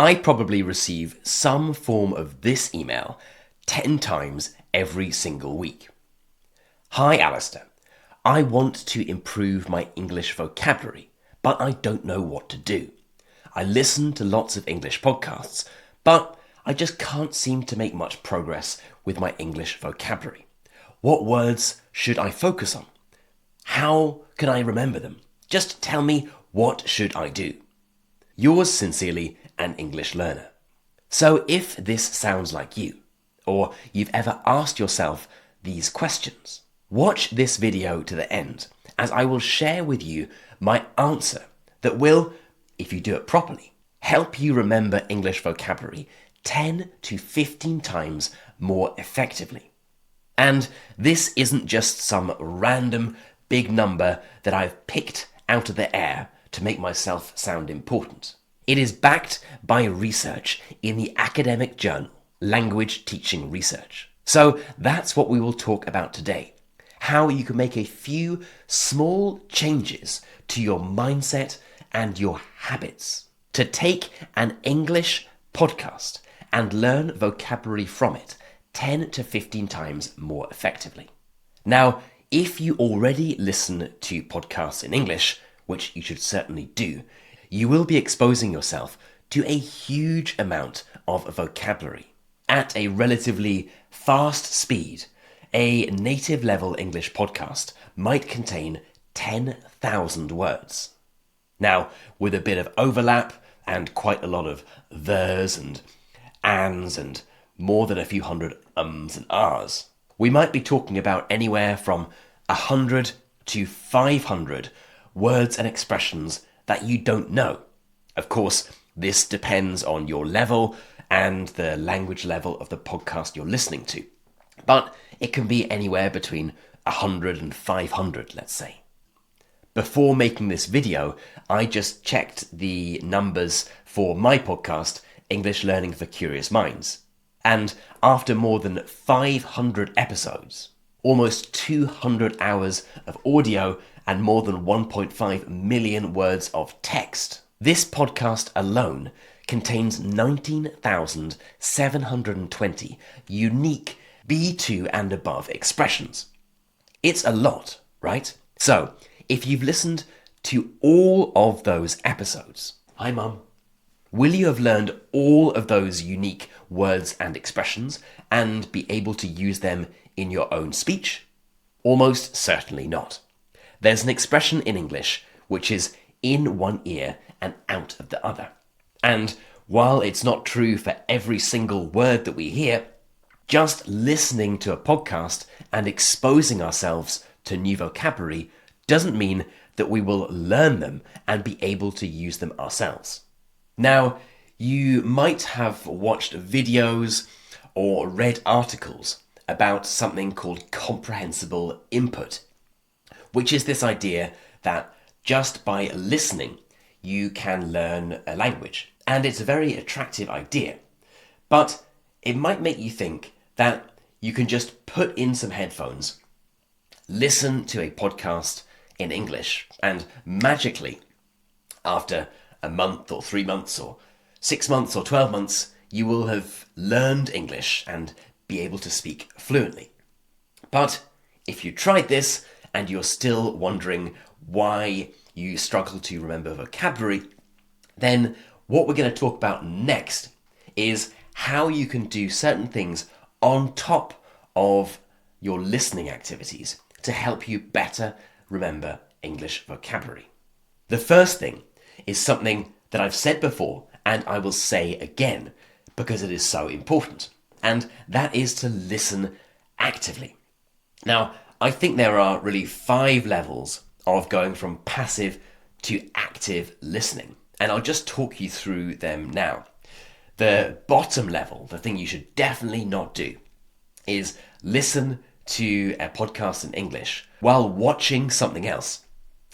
I probably receive some form of this email 10 times every single week. Hi Alistair, I want to improve my English vocabulary, but I don't know what to do. I listen to lots of English podcasts, but I just can't seem to make much progress with my English vocabulary. What words should I focus on? How can I remember them? Just tell me, what should I do? Yours sincerely, an English learner. So if this sounds like you, or you've ever asked yourself these questions, watch this video to the end, as I will share with you my answer that will, if you do it properly, help you remember English vocabulary 10 to 15 times more effectively. And this isn't just some random big number that I've picked out of the air to make myself sound important. It is backed by research in the academic journal, Language Teaching Research. So that's what we will talk about today. How you can make a few small changes to your mindset and your habits to take an English podcast and learn vocabulary from it 10 to 15 times more effectively. Now, if you already listen to podcasts in English, which you should certainly do, you will be exposing yourself to a huge amount of vocabulary at a relatively fast speed. A native level English podcast might contain 10,000 words. Now, with a bit of overlap and quite a lot of there's and ands and more than a few hundred ums and ahs, we might be talking about anywhere from 100 to 500 words and expressions that you don't know. Of course, this depends on your level and the language level of the podcast you're listening to. But it can be anywhere between 100 and 500, let's say. Before making this video, I just checked the numbers for my podcast, English Learning for Curious Minds. And after more than 500 episodes, almost 200 hours of audio, and more than 1.5 million words of text, this podcast alone contains 19,720 unique B2 and above expressions. It's a lot, right? So, if you've listened to all of those episodes, hi Mum, will you have learned all of those unique words and expressions and be able to use them in your own speech? Almost certainly not. There's an expression in English which is in one ear and out of the other. And while it's not true for every single word that we hear, just listening to a podcast and exposing ourselves to new vocabulary doesn't mean that we will learn them and be able to use them ourselves. Now, you might have watched videos or read articles about something called comprehensible input, which is this idea that just by listening, you can learn a language. And it's a very attractive idea, but it might make you think that you can just put in some headphones, listen to a podcast in English, and magically, after a month or 3 months or 6 months or 12 months, you will have learned English and be able to speak fluently. But if you tried this and you're still wondering why you struggle to remember vocabulary, then what we're going to talk about next is how you can do certain things on top of your listening activities to help you better remember English vocabulary. The first thing is something that I've said before and I will say again because it is so important, and that is to listen actively. Now, I think there are really 5 levels of going from passive to active listening, and I'll just talk you through them now. The bottom level, the thing you should definitely not do, is listen to a podcast in English while watching something else.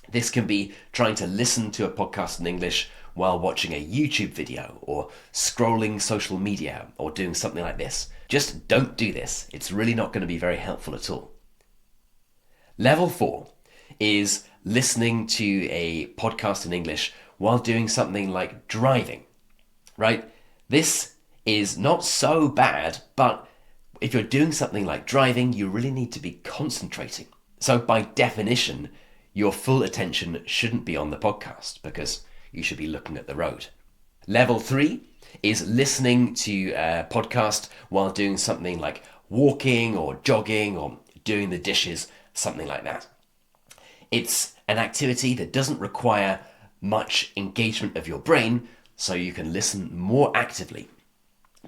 This can be trying to listen to a podcast in English while watching a YouTube video or scrolling social media or doing something like this. Just don't do this. It's really not going to be very helpful at all. Level 4 is listening to a podcast in English while doing something like driving, right? This is not so bad, but if you're doing something like driving, you really need to be concentrating. So by definition, your full attention shouldn't be on the podcast because you should be looking at the road. Level 3 is listening to a podcast while doing something like walking or jogging or doing the dishes, something like that. It's an activity that doesn't require much engagement of your brain, so you can listen more actively.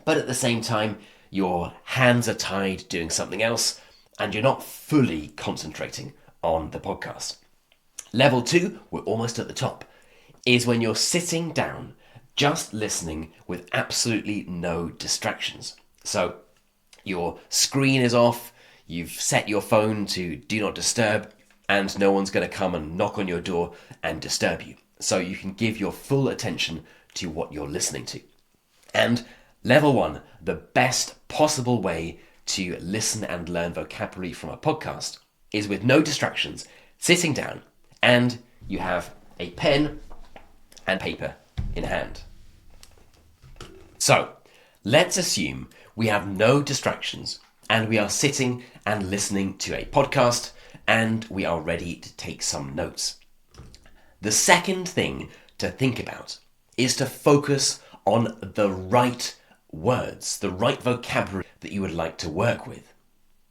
But at the same time, your hands are tied doing something else, and you're not fully concentrating on the podcast. Level 2, we're almost at the top, is when you're sitting down, just listening with absolutely no distractions. So your screen is off, you've set your phone to do not disturb, and no one's going to come and knock on your door and disturb you. So you can give your full attention to what you're listening to. And level 1, the best possible way to listen and learn vocabulary from a podcast is with no distractions, sitting down, and you have a pen and paper in hand. So let's assume we have no distractions and we are sitting and listening to a podcast and we are ready to take some notes. The second thing to think about is to focus on the right words, the right vocabulary that you would like to work with.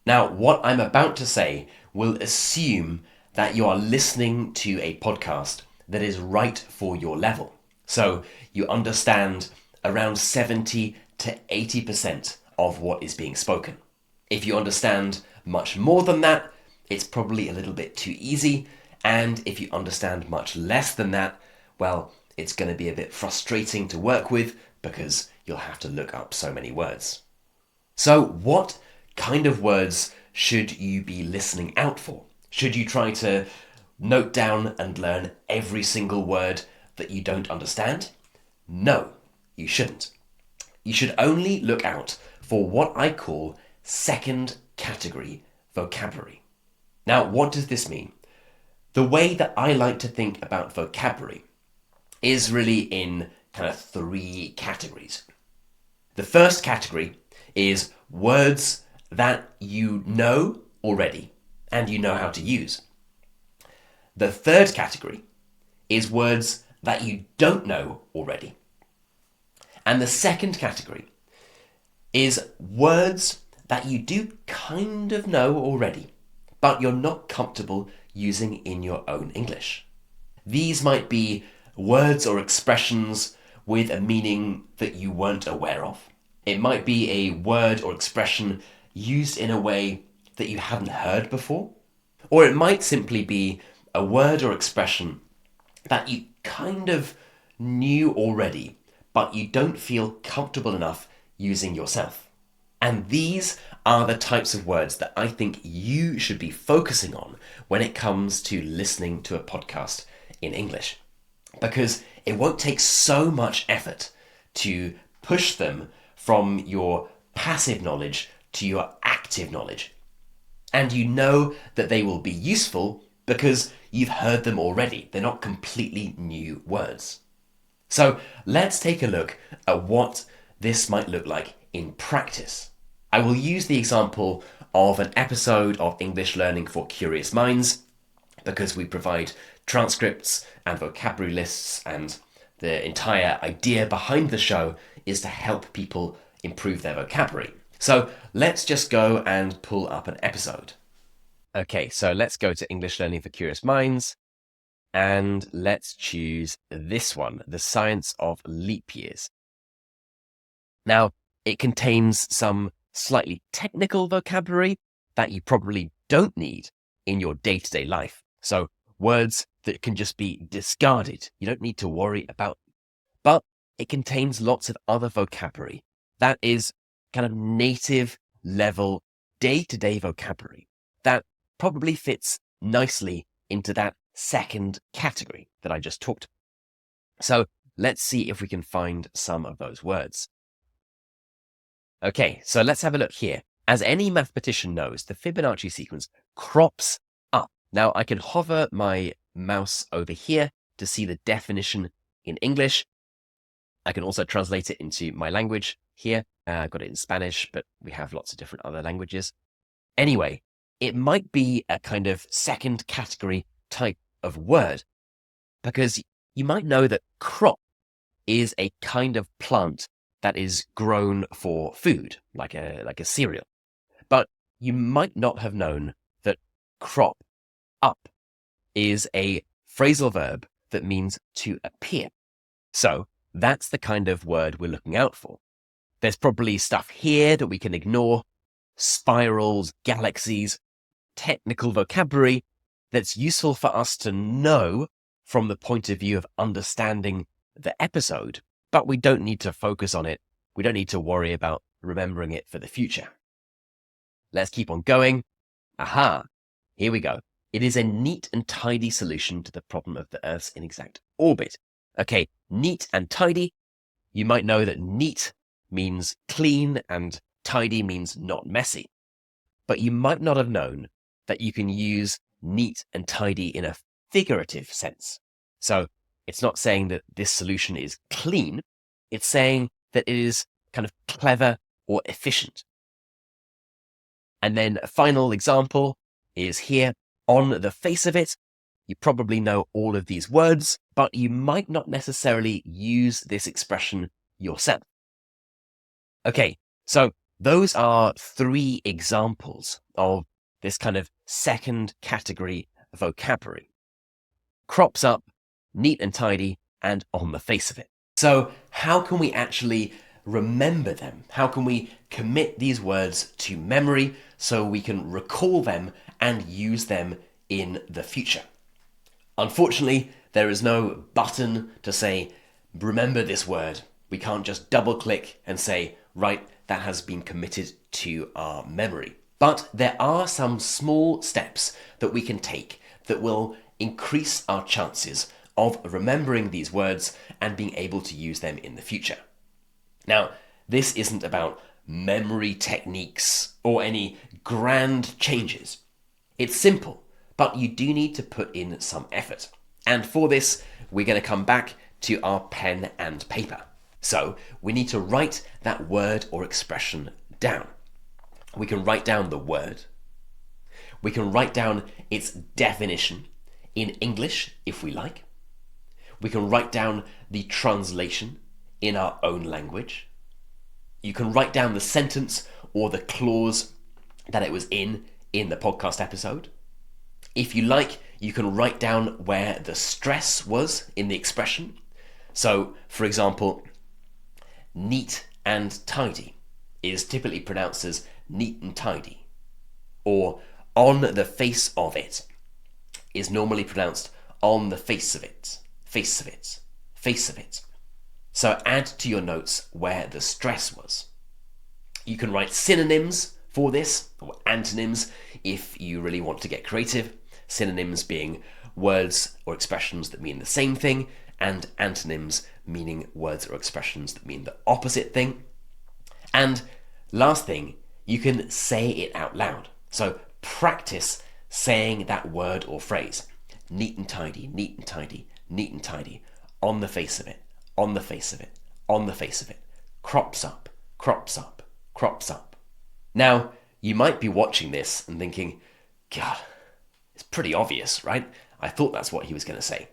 Now, what I'm about to say will assume that you are listening to a podcast that is right for your level. So you understand around 70 to 80% of what is being spoken. If you understand much more than that, it's probably a little bit too easy. And if you understand much less than that, well, it's going to be a bit frustrating to work with because you'll have to look up so many words. So what kind of words should you be listening out for? Should you try to note down and learn every single word that you don't understand? No, you shouldn't. You should only look out for what I call second category vocabulary. Now, what does this mean? The way that I like to think about vocabulary is really in kind of 3 categories. The first category is words that you know already and you know how to use. The third category is words that you don't know already. And the second category is words that you do kind of know already, but you're not comfortable using in your own English. These might be words or expressions with a meaning that you weren't aware of. It might be a word or expression used in a way that you hadn't heard before. Or it might simply be a word or expression that you kind of knew already, but you don't feel comfortable enough using yourself. And these are the types of words that I think you should be focusing on when it comes to listening to a podcast in English. Because it won't take so much effort to push them from your passive knowledge to your active knowledge. And you know that they will be useful because you've heard them already. They're not completely new words. So let's take a look at what this might look like in practice. I will use the example of an episode of English Learning for Curious Minds because we provide transcripts and vocabulary lists, and the entire idea behind the show is to help people improve their vocabulary. So let's just go and pull up an episode. Okay, so let's go to English Learning for Curious Minds and let's choose this one, The Science of Leap Years. Now, it contains some slightly technical vocabulary that you probably don't need in your day-to-day life. So words that can just be discarded. You don't need to worry about. But it contains lots of other vocabulary that is kind of native level day-to-day vocabulary that probably fits nicely into that second category that I just talked about. So let's see if we can find some of those words. Okay, so let's have a look here. As any mathematician knows, the Fibonacci sequence crops up. Now I can hover my mouse over here to see the definition in English. I can also translate it into my language here. I've got it in Spanish, but we have lots of different other languages. Anyway, it might be a kind of second category type of word because you might know that crop is a kind of plant that is grown for food, like a cereal. But you might not have known that crop up is a phrasal verb that means to appear. So that's the kind of word we're looking out for. There's probably stuff here that we can ignore, spirals, galaxies, technical vocabulary that's useful for us to know from the point of view of understanding the episode, but we don't need to focus on it. We don't need to worry about remembering it for the future. Let's keep on going. Aha, here we go. It is a neat and tidy solution to the problem of the Earth's inexact orbit. Okay, neat and tidy. You might know that neat means clean and tidy means not messy. But you might not have known that you can use neat and tidy in a figurative sense. So it's not saying that this solution is clean. It's saying that it is kind of clever or efficient. And then a final example is here. On the face of it, you probably know all of these words, but you might not necessarily use this expression yourself. Okay, so those are 3 examples of this kind of second category vocabulary. Crops up, neat and tidy, and on the face of it. So how can we actually remember them? How can we commit these words to memory so we can recall them and use them in the future? Unfortunately, there is no button to say, remember this word. We can't just double click and say, right, that has been committed to our memory. But there are some small steps that we can take that will increase our chances of remembering these words and being able to use them in the future. Now, this isn't about memory techniques or any grand changes. It's simple, but you do need to put in some effort. And for this, we're going to come back to our pen and paper. So we need to write that word or expression down. We can write down the word. We can write down its definition in English, if we like. We can write down the translation in our own language. You can write down the sentence or the clause that it was in the podcast episode. If you like, you can write down where the stress was in the expression. So, for example, neat and tidy is typically pronounced as neat and tidy. Or on the face of it is normally pronounced on the face of it, face of it, face of it. So add to your notes where the stress was. You can write synonyms for this, or antonyms, if you really want to get creative. Synonyms being words or expressions that mean the same thing, and antonyms meaning words or expressions that mean the opposite thing. And last thing, you can say it out loud. So practice saying that word or phrase. Neat and tidy, neat and tidy, neat and tidy. On the face of it, on the face of it, on the face of it. Crops up, crops up, crops up. Now, you might be watching this and thinking, God, it's pretty obvious, right? I thought that's what he was going to say.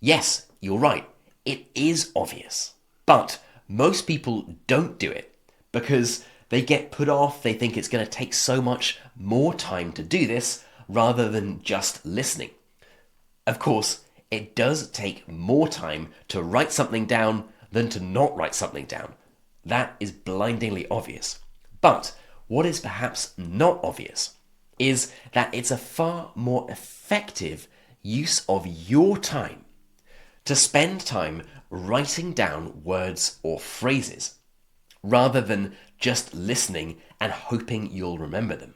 Yes, you're right. It is obvious. But most people don't do it because they get put off. They think it's going to take so much more time to do this rather than just listening. Of course, it does take more time to write something down than to not write something down. That is blindingly obvious. But what is perhaps not obvious is that it's a far more effective use of your time to spend time writing down words or phrases rather than just listening and hoping you'll remember them.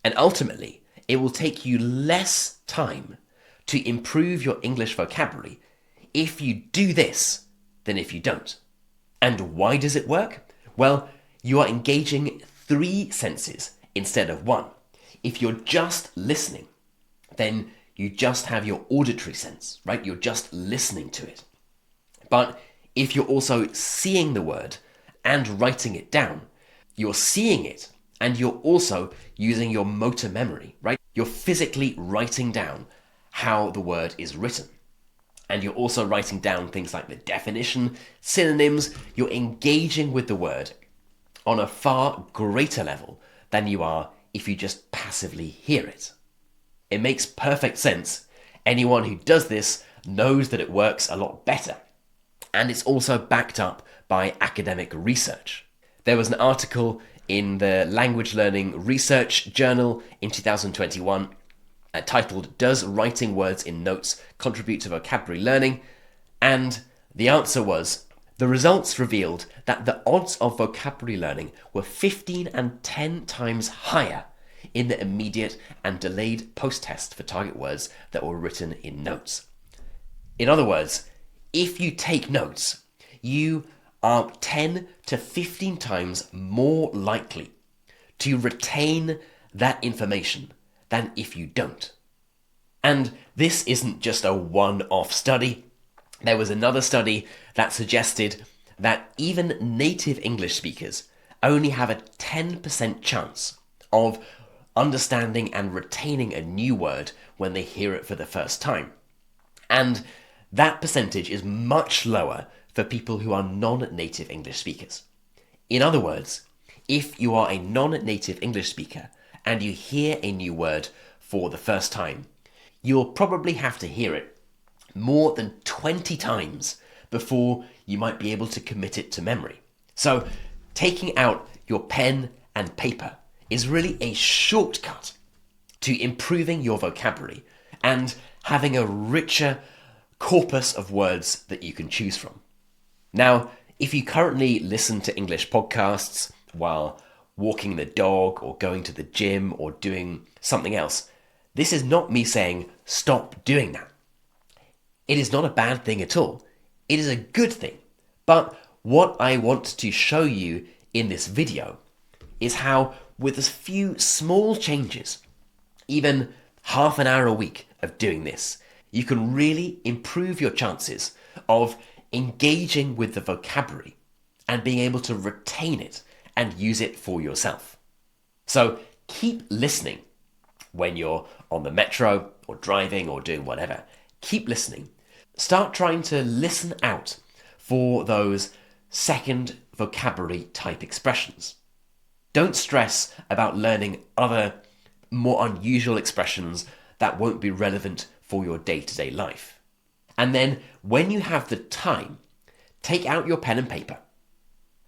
And ultimately, it will take you less time to improve your English vocabulary if you do this than if you don't. And why does it work? Well, you are engaging 3 senses instead of 1. If you're just listening, then you just have your auditory sense, right? You're just listening to it. But if you're also seeing the word and writing it down. You're seeing it and you're also using your motor memory, right? You're physically writing down how the word is written. And you're also writing down things like the definition, synonyms. You're engaging with the word on a far greater level than you are if you just passively hear it. It makes perfect sense. Anyone who does this knows that it works a lot better. And it's also backed up by academic research. There was an article in the Language Learning Research Journal in 2021 titled, "Does Writing Words in Notes Contribute to Vocabulary Learning?" And the answer was, the results revealed that the odds of vocabulary learning were 15 and 10 times higher in the immediate and delayed post-test for target words that were written in notes. In other words, if you take notes, you are 10 to 15 times more likely to retain that information than if you don't. And this isn't just a one-off study. There was another study that suggested that even native English speakers only have a 10% chance of understanding and retaining a new word when they hear it for the first time. And that percentage is much lower for people who are non-native English speakers. In other words, if you are a non-native English speaker and you hear a new word for the first time, you'll probably have to hear it more than 20 times before you might be able to commit it to memory. So taking out your pen and paper is really a shortcut to improving your vocabulary and having a richer corpus of words that you can choose from. Now, if you currently listen to English podcasts while walking the dog or going to the gym or doing something else, this is not me saying stop doing that. It is not a bad thing at all. It is a good thing. But what I want to show you in this video is how, with a few small changes, even half an hour a week of doing this, you can really improve your chances of engaging with the vocabulary and being able to retain it and use it for yourself. So keep listening when you're on the metro or driving or doing whatever. Keep listening. Start trying to listen out for those second vocabulary type expressions. Don't stress about learning other more unusual expressions that won't be relevant for your day-to-day life. And then when you have the time, take out your pen and paper,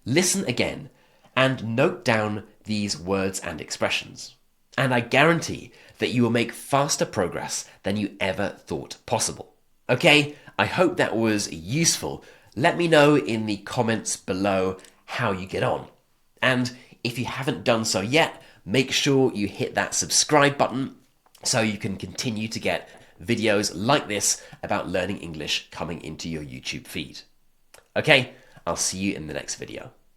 listen again, and note down these words and expressions. And I guarantee that you will make faster progress than you ever thought possible. Okay, I hope that was useful. Let me know in the comments below how you get on. And if you haven't done so yet, make sure you hit that subscribe button so you can continue to get videos like this about learning English coming into your YouTube feed. Okay, I'll see you in the next video.